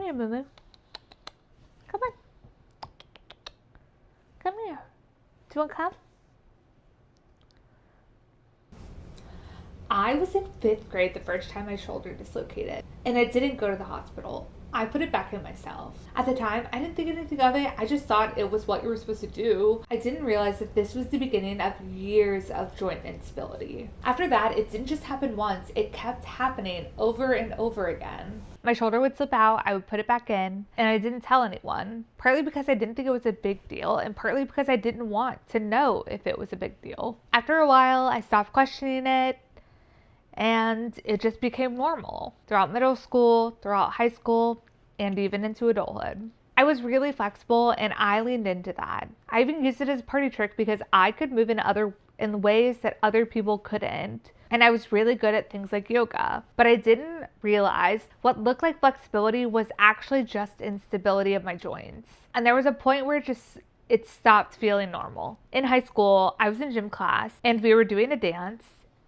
here, Moo. Come on. Come here. Do you want to come? I was in 5th grade the first time my shoulder dislocated, and I didn't go to the hospital. I put it back in myself. At the time, I didn't think anything of it. I just thought it was what you were supposed to do. I didn't realize that this was the beginning of years of joint instability. After that, it didn't just happen once, it kept happening over and over again. My shoulder would slip out, I would put it back in, and I didn't tell anyone. Partly because I didn't think it was a big deal, and partly because I didn't want to know if it was a big deal. After a while, I stopped questioning it, and it just became normal throughout middle school, throughout high school, and even into adulthood. I was really flexible and I leaned into that. I even used it as a party trick because I could move in ways that other people couldn't. And I was really good at things like yoga. But I didn't realize what looked like flexibility was actually just instability of my joints. And there was a point where it stopped feeling normal. In high school, I was in gym class and we were doing a dance.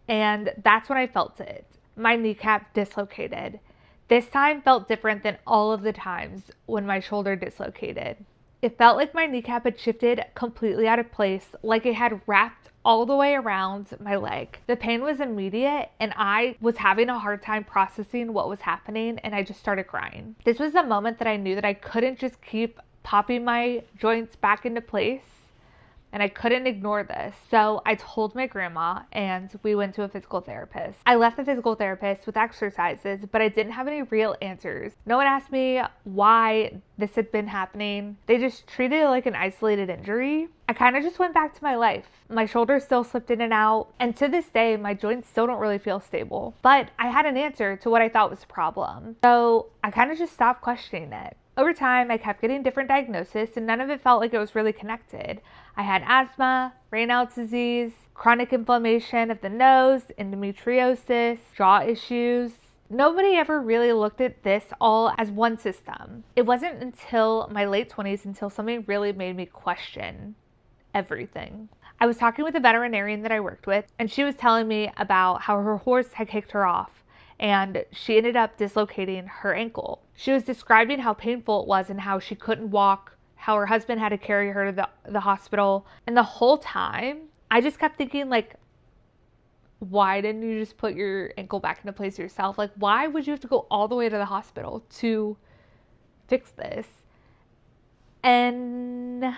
And that's when I felt it. My kneecap dislocated. This time felt different than all of the times when my shoulder dislocated. It felt like my kneecap had shifted completely out of place, like it had wrapped all the way around my leg. The pain was immediate and I was having a hard time processing what was happening, and I just started crying. This was the moment that I knew that I couldn't just keep popping my joints back into place. And I couldn't ignore this. So I told my grandma and we went to a physical therapist. I left the physical therapist with exercises, but I didn't have any real answers. No one asked me why this had been happening. They just treated it like an isolated injury. I kind of just went back to my life. My shoulder still slipped in and out. And to this day, my joints still don't really feel stable. But I had an answer to what I thought was the problem. So I kind of just stopped questioning it. Over time, I kept getting different diagnoses and none of it felt like it was really connected. I had asthma, Raynaud's disease, chronic inflammation of the nose, endometriosis, jaw issues. Nobody ever really looked at this all as one system. It wasn't until my late 20s until something really made me question everything. I was talking with a veterinarian that I worked with, and she was telling me about how her horse had kicked her off and she ended up dislocating her ankle. She was describing how painful it was and how she couldn't walk, how her husband had to carry her to the hospital. And the whole time, I just kept thinking, like, why didn't you just put your ankle back into place yourself? Like, why would you have to go all the way to the hospital to fix this? And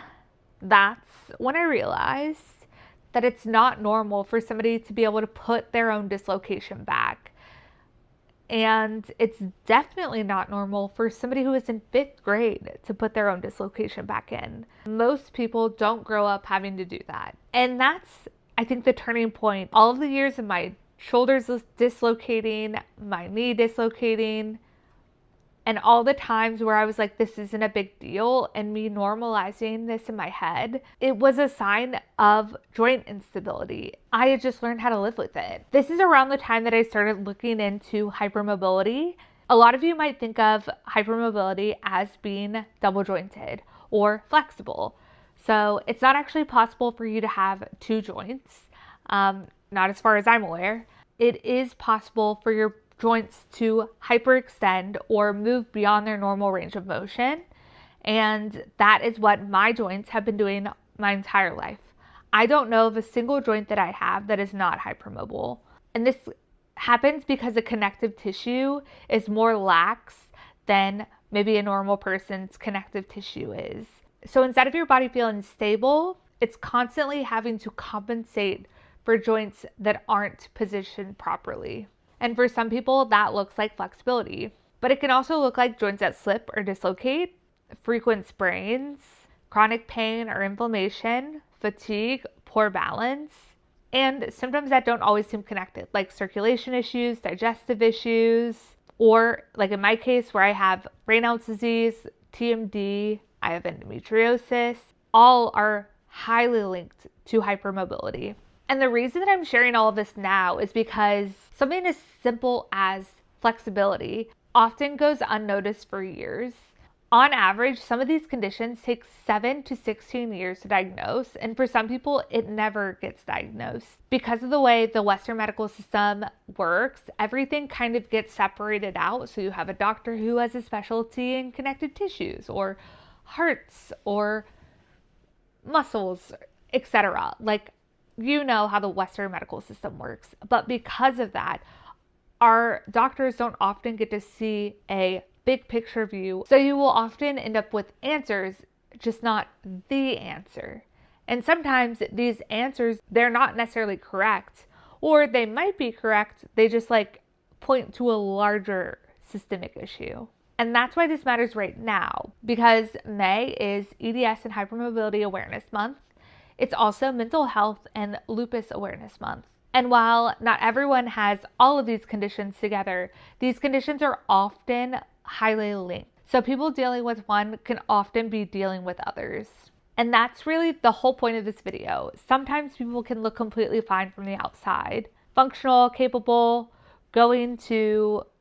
that's when I realized that it's not normal for somebody to be able to put their own dislocation back. And it's definitely not normal for somebody who is in 5th grade to put their own dislocation back in. Most people don't grow up having to do that. And that's, I think, the turning point. All of the years of my shoulders dislocating, my knee dislocating, and all the times where I was like, this isn't a big deal, and me normalizing this in my head, it was a sign of joint instability. I had just learned how to live with it. This is around the time that I started looking into hypermobility. A lot of you might think of hypermobility as being double jointed or flexible. So it's not actually possible for you to have 2 joints, not as far as I'm aware. It is possible for your joints to hyperextend or move beyond their normal range of motion. And that is what my joints have been doing my entire life. I don't know of a single joint that I have that is not hypermobile. And this happens because the connective tissue is more lax than maybe a normal person's connective tissue is. So instead of your body feeling stable, it's constantly having to compensate for joints that aren't positioned properly. And for some people, that looks like flexibility. But it can also look like joints that slip or dislocate, frequent sprains, chronic pain or inflammation, fatigue, poor balance, and symptoms that don't always seem connected, like circulation issues, digestive issues, or like in my case where I have Raynaud's disease, TMD, I have endometriosis. All are highly linked to hypermobility. And the reason that I'm sharing all of this now is because something as simple as flexibility often goes unnoticed for years. On average, some of these conditions take 7 to 16 years to diagnose, and for some people, it never gets diagnosed. Because of the way the Western medical system works, everything kind of gets separated out. So you have a doctor who has a specialty in connective tissues or hearts or muscles, etc. Like, you know how the Western medical system works. But because of that, our doctors don't often get to see a big picture view. So you will often end up with answers, just not the answer. And sometimes these answers, they're not necessarily correct, or they might be correct. They just like point to a larger systemic issue. And that's why this matters right now, because May is EDS and Hypermobility Awareness Month. It's also Mental Health and Lupus Awareness Month. And while not everyone has all of these conditions together, these conditions are often highly linked. So people dealing with one can often be dealing with others. And that's really the whole point of this video. Sometimes people can look completely fine from the outside, functional, capable, going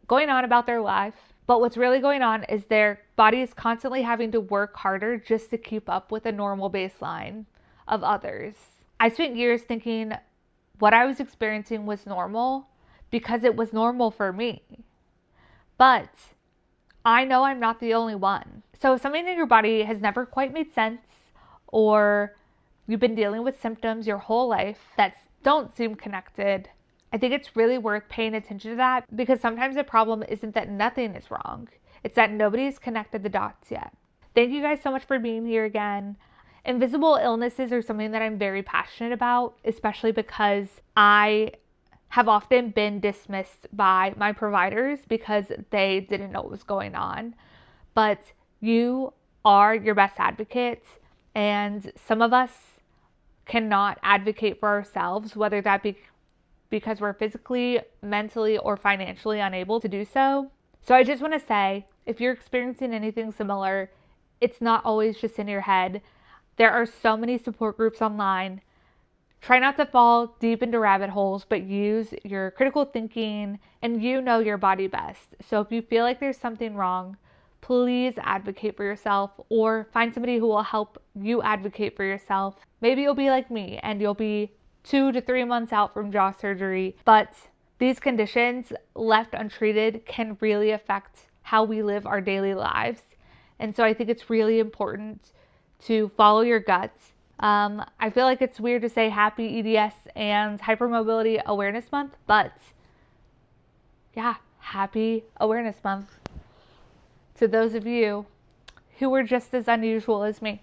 on about their life. But what's really going on is their body is constantly having to work harder just to keep up with a normal baseline of others. I spent years thinking what I was experiencing was normal because it was normal for me. But I know I'm not the only one. So if something in your body has never quite made sense, or you've been dealing with symptoms your whole life that don't seem connected, I think it's really worth paying attention to that, because sometimes the problem isn't that nothing is wrong. It's that nobody's connected the dots yet. Thank you guys so much for being here again. Invisible illnesses are something that I'm very passionate about, especially because I have often been dismissed by my providers because they didn't know what was going on. But you are your best advocate, and some of us cannot advocate for ourselves, whether that be because we're physically, mentally, or financially unable to do so. So I just want to say, if you're experiencing anything similar, it's not always just in your head. There are so many support groups online. Try not to fall deep into rabbit holes, but use your critical thinking, and you know your body best. So if you feel like there's something wrong, please advocate for yourself, or find somebody who will help you advocate for yourself. Maybe you'll be like me and you'll be 2 to 3 months out from jaw surgery, but these conditions left untreated can really affect how we live our daily lives. And so I think it's really important to follow your guts. I feel like it's weird to say happy EDS and Hypermobility Awareness Month, but yeah, happy Awareness Month to those of you who were just as unusual as me.